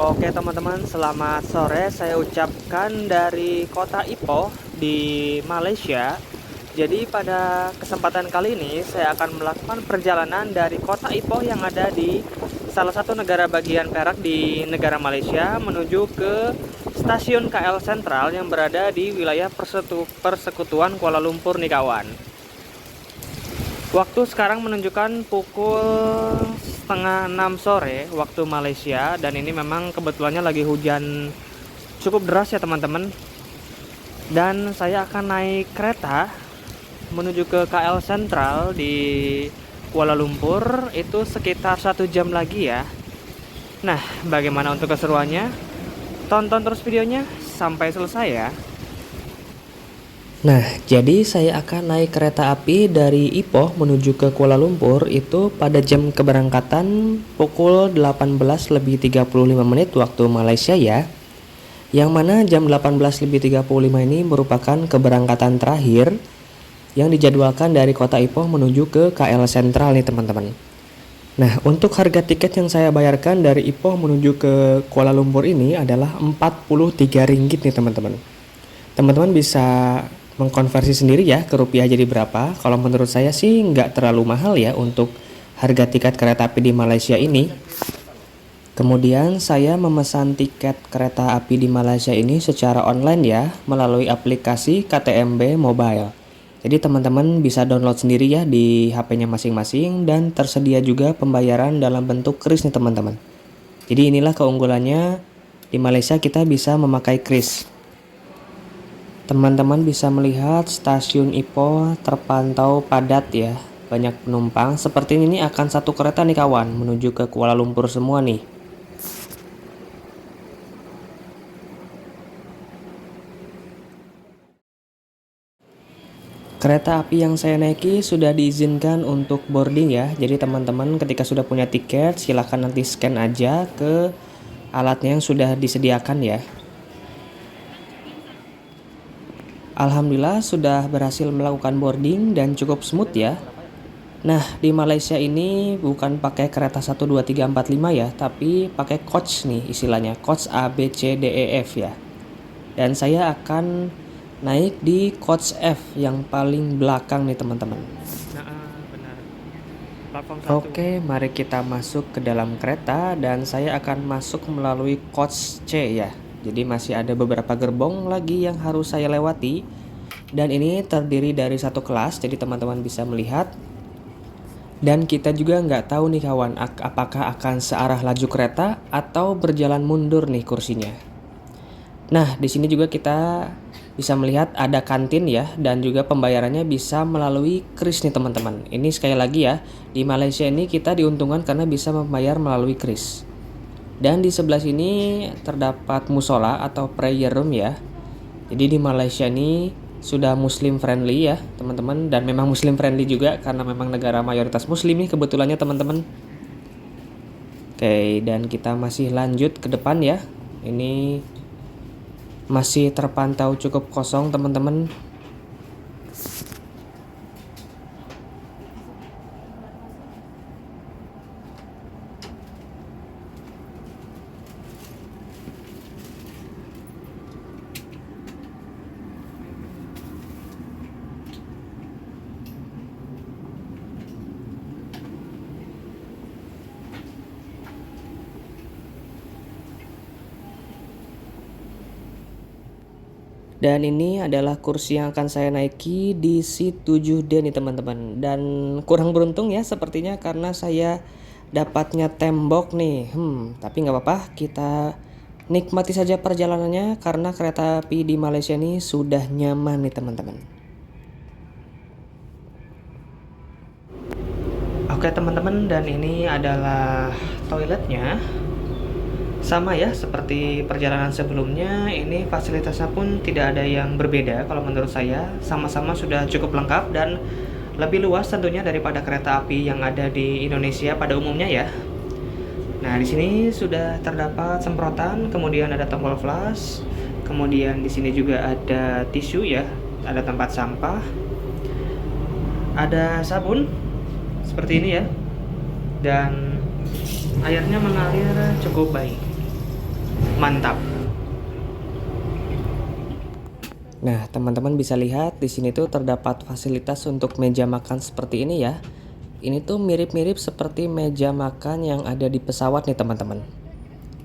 Oke teman-teman, selamat sore. Saya ucapkan dari kota Ipoh di Malaysia. Jadi pada kesempatan kali ini saya akan melakukan perjalanan dari kota Ipoh yang ada di salah satu negara bagian Perak di negara Malaysia menuju ke stasiun KL Sentral yang berada di wilayah Persekutuan Kuala Lumpur nih kawan. Waktu sekarang menunjukkan pukul setengah 6 sore waktu Malaysia, dan ini memang kebetulannya lagi hujan cukup deras ya teman-teman. Dan saya akan naik kereta menuju ke KL Sentral di Kuala Lumpur, itu sekitar 1 jam lagi ya. Nah, bagaimana untuk keseruannya? Tonton terus videonya sampai selesai ya. Nah, jadi saya akan naik kereta api dari Ipoh menuju ke Kuala Lumpur itu pada jam keberangkatan pukul 18:35 waktu Malaysia ya. Yang mana jam 18:35 ini merupakan keberangkatan terakhir yang dijadwalkan dari kota Ipoh menuju ke KL Sentral nih teman-teman. Nah, untuk harga tiket yang saya bayarkan dari Ipoh menuju ke Kuala Lumpur ini adalah Rp43 nih teman-teman. Teman-teman bisa mengkonversi sendiri ya ke rupiah jadi berapa. Kalau menurut saya sih nggak terlalu mahal ya untuk harga tiket kereta api di Malaysia ini. Kemudian saya memesan tiket kereta api di Malaysia ini secara online ya, melalui aplikasi KTMB Mobile. Jadi teman-teman bisa download sendiri ya di HP-nya masing-masing, dan tersedia juga pembayaran dalam bentuk kris nih teman-teman. Jadi inilah keunggulannya, di Malaysia kita bisa memakai kris. Teman-teman bisa melihat stasiun Ipoh terpantau padat ya, banyak penumpang. Seperti ini akan satu kereta nih kawan, menuju ke Kuala Lumpur semua nih. Kereta api yang saya naiki sudah diizinkan untuk boarding ya. Jadi teman-teman ketika sudah punya tiket, silahkan nanti scan aja ke alatnya yang sudah disediakan ya. Alhamdulillah sudah berhasil melakukan boarding dan cukup smooth ya. Nah, di Malaysia ini bukan pakai kereta 1, 2, 3, 4, 5 ya, tapi pakai coach nih istilahnya, coach A, B, C, D, E, F ya. Dan saya akan naik di coach F yang paling belakang nih teman-teman. Nah, benar. Platform 1. Oke, mari kita masuk ke dalam kereta dan saya akan masuk melalui coach C ya. Jadi masih ada beberapa gerbong lagi yang harus saya lewati. Dan ini terdiri dari satu kelas, jadi teman-teman bisa melihat. Dan kita juga nggak tahu nih kawan, apakah akan searah laju kereta atau berjalan mundur nih kursinya. Nah, di sini juga kita bisa melihat ada kantin ya, dan juga pembayarannya bisa melalui kris nih teman-teman. Ini sekali lagi ya, di Malaysia ini kita diuntungkan karena bisa membayar melalui kris. Dan di sebelah sini terdapat musola atau prayer room ya. Jadi di Malaysia ini sudah muslim friendly ya teman-teman, dan memang muslim friendly juga karena memang negara mayoritas muslim nih kebetulannya teman-teman. Oke, dan kita masih lanjut ke depan ya. Ini masih terpantau cukup kosong teman-teman. Dan ini adalah kursi yang akan saya naiki di seat 7D nih teman-teman. Dan kurang beruntung ya sepertinya karena saya dapatnya tembok nih. Tapi nggak apa-apa, kita nikmati saja perjalanannya karena kereta api di Malaysia ini sudah nyaman nih teman-teman. Oke teman-teman, dan ini adalah toiletnya. Sama ya seperti perjalanan sebelumnya, ini fasilitasnya pun tidak ada yang berbeda kalau menurut saya. Sama-sama sudah cukup lengkap dan lebih luas tentunya daripada kereta api yang ada di Indonesia pada umumnya ya. Nah, di sini sudah terdapat semprotan, kemudian ada tombol flush, kemudian di sini juga ada tisu ya, ada tempat sampah, ada sabun seperti ini ya, dan airnya mengalir cukup baik. Mantap. Nah, teman-teman bisa lihat di sini tuh terdapat fasilitas untuk meja makan seperti ini ya. Ini tuh mirip-mirip seperti meja makan yang ada di pesawat nih, teman-teman.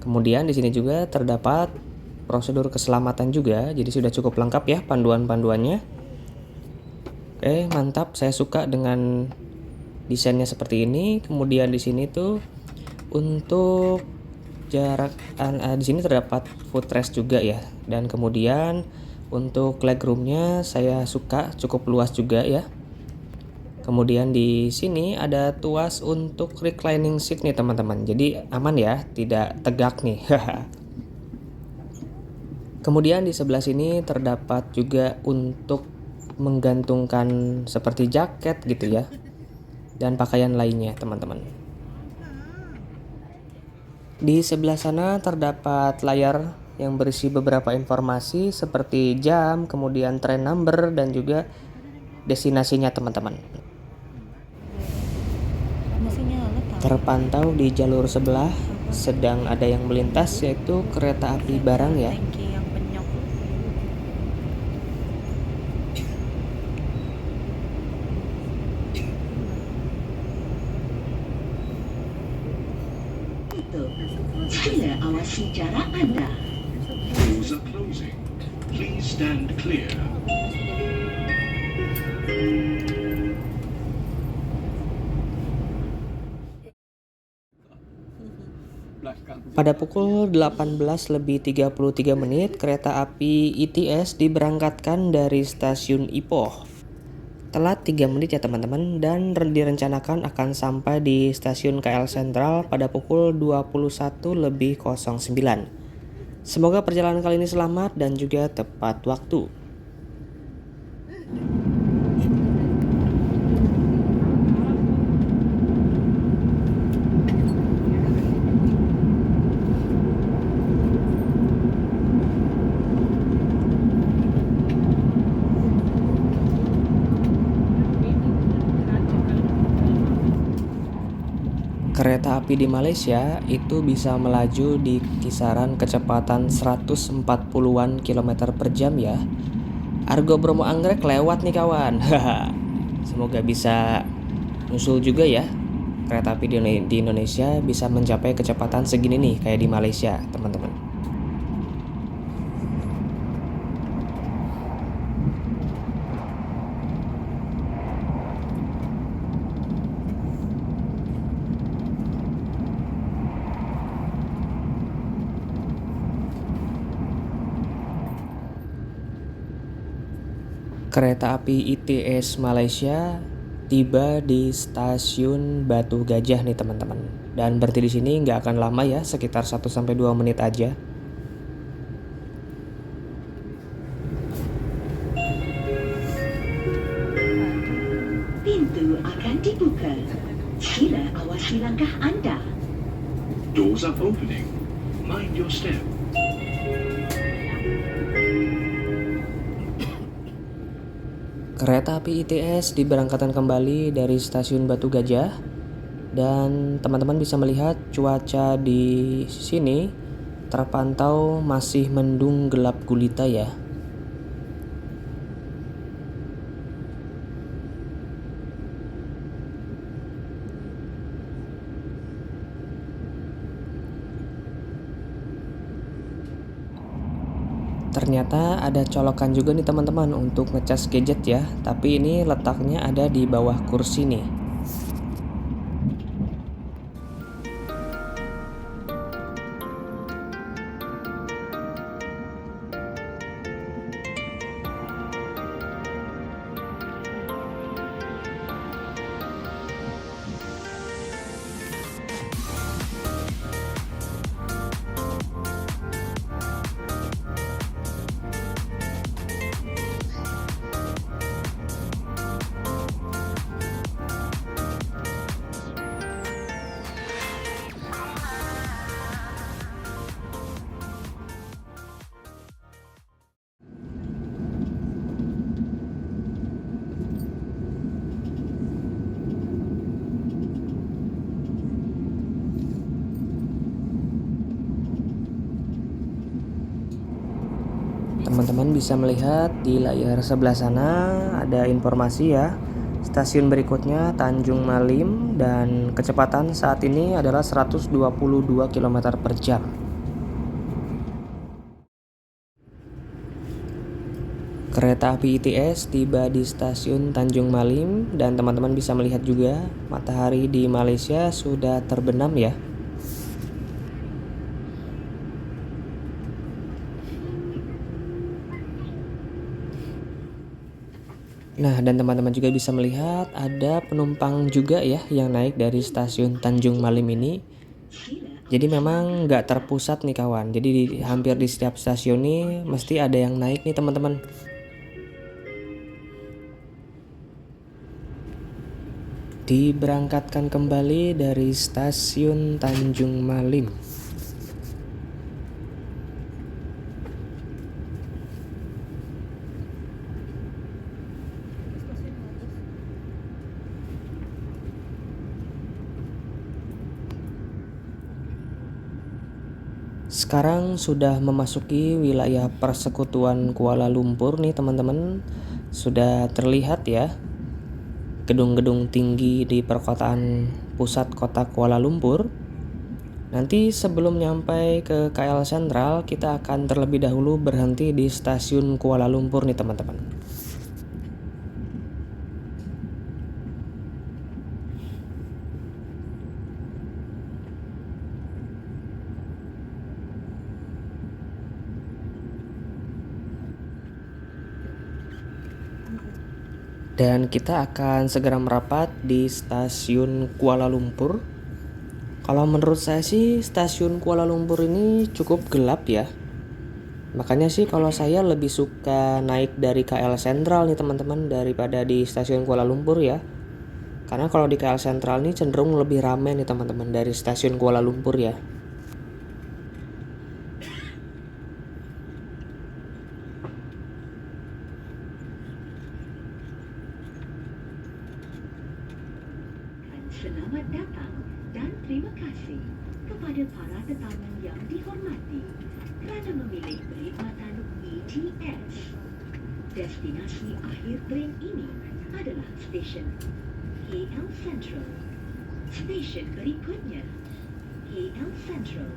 Kemudian di sini juga terdapat prosedur keselamatan juga, jadi sudah cukup lengkap ya panduan-panduannya. Oke, mantap. Saya suka dengan desainnya seperti ini. Kemudian di sini tuh untuk jarak di sini terdapat footrest juga ya. Dan kemudian untuk legroomnya saya suka cukup luas juga ya. Kemudian di sini ada tuas untuk reclining seat nih teman-teman. Jadi aman ya, tidak tegak nih. Kemudian di sebelah sini terdapat juga untuk menggantungkan seperti jaket gitu ya. Dan pakaian lainnya teman-teman. Di sebelah sana terdapat layar yang berisi beberapa informasi seperti jam, kemudian train number, dan juga destinasinya teman-teman. Terpantau di jalur sebelah sedang ada yang melintas, yaitu kereta api barang ya. Sila awasi jarak Anda. Doors are closing. Please stand clear. Pada pukul 18:33 menit, kereta api ITS diberangkatkan dari stasiun Ipoh. Telat 3 menit ya teman-teman, dan direncanakan akan sampai di stasiun KL Sentral pada pukul 21:09. Semoga perjalanan kali ini selamat dan juga tepat waktu. Kereta api di Malaysia itu bisa melaju di kisaran kecepatan 140-an km per jam ya. Argo Bromo Anggrek lewat nih kawan. Semoga bisa nyusul juga ya. Kereta api di Indonesia bisa mencapai kecepatan segini nih kayak di Malaysia teman-teman. Kereta api ITS Malaysia tiba di stasiun Batu Gajah nih teman-teman. Dan berhenti di sini nggak akan lama ya, sekitar 1-2 menit aja. Pintu akan dibuka. Sila awasi langkah Anda. Doors are opening. Mind your step. Kereta api ITS diberangkatkan kembali dari stasiun Batu Gajah, dan teman-teman bisa melihat cuaca di sini terpantau masih mendung gelap gulita ya. Ternyata ada colokan juga nih teman-teman untuk ngecas gadget ya, tapi ini letaknya ada di bawah kursi nih. Teman-teman bisa melihat di layar sebelah sana ada informasi ya. Stasiun berikutnya Tanjung Malim dan kecepatan saat ini adalah 122 km per jam. Kereta api ITS tiba di stasiun Tanjung Malim dan teman-teman bisa melihat juga matahari di Malaysia sudah terbenam ya. Nah, dan teman-teman juga bisa melihat ada penumpang juga ya yang naik dari stasiun Tanjung Malim ini. Jadi memang nggak terpusat nih kawan. Jadi hampir di setiap stasiun nih mesti ada yang naik nih teman-teman. Diberangkatkan kembali dari stasiun Tanjung Malim. Sekarang sudah memasuki wilayah persekutuan Kuala Lumpur nih teman-teman. Sudah terlihat ya gedung-gedung tinggi di perkotaan pusat kota Kuala Lumpur. Nanti sebelum nyampe ke KL Sentral, kita akan terlebih dahulu berhenti di stasiun Kuala Lumpur nih teman-teman. Dan kita akan segera merapat di stasiun Kuala Lumpur. Kalau menurut saya sih stasiun Kuala Lumpur ini cukup gelap ya. Makanya sih kalau saya lebih suka naik dari KL Sentral nih teman-teman daripada di stasiun Kuala Lumpur ya. Karena kalau di KL Sentral ini cenderung lebih ramai nih teman-teman dari stasiun Kuala Lumpur ya. Selamat datang dan terima kasih kepada para tetamu yang dihormati kerana memilih perkhidmatan ETS. Destinasi akhir tren ini adalah stesen KL Sentral. Stesen berikutnya KL Sentral.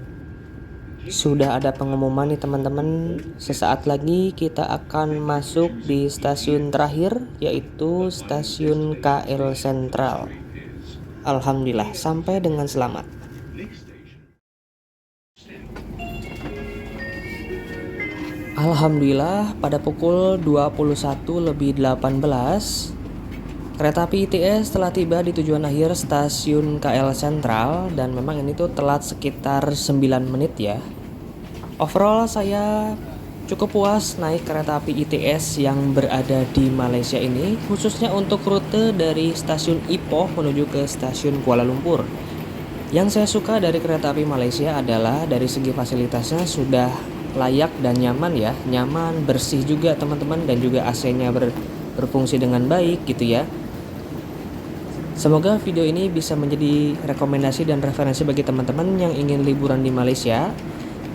Sudah ada pengumuman nih teman-teman. Sesaat lagi kita akan masuk di stasiun terakhir yaitu stasiun KL Sentral. Alhamdulillah sampai dengan selamat. Alhamdulillah pada pukul 21:18 kereta api ITS telah tiba di tujuan akhir stasiun KL Sentral dan memang ini tuh telat sekitar 9 menit ya. Overall saya cukup puas naik kereta api ITS yang berada di Malaysia ini, khususnya untuk rute dari stasiun Ipoh menuju ke stasiun Kuala Lumpur. Yang saya suka dari kereta api Malaysia adalah dari segi fasilitasnya sudah layak dan nyaman ya, nyaman, bersih juga teman-teman, dan juga AC-nya berfungsi dengan baik gitu ya. Semoga video ini bisa menjadi rekomendasi dan referensi bagi teman-teman yang ingin liburan di Malaysia.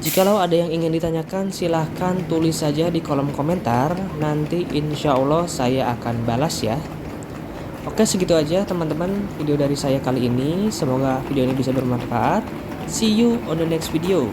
Jikalau ada yang ingin ditanyakan, silahkan tulis saja di kolom komentar. Nanti insya Allah saya akan balas ya. Oke, segitu aja teman-teman video dari saya kali ini. Semoga video ini bisa bermanfaat. See you on the next video.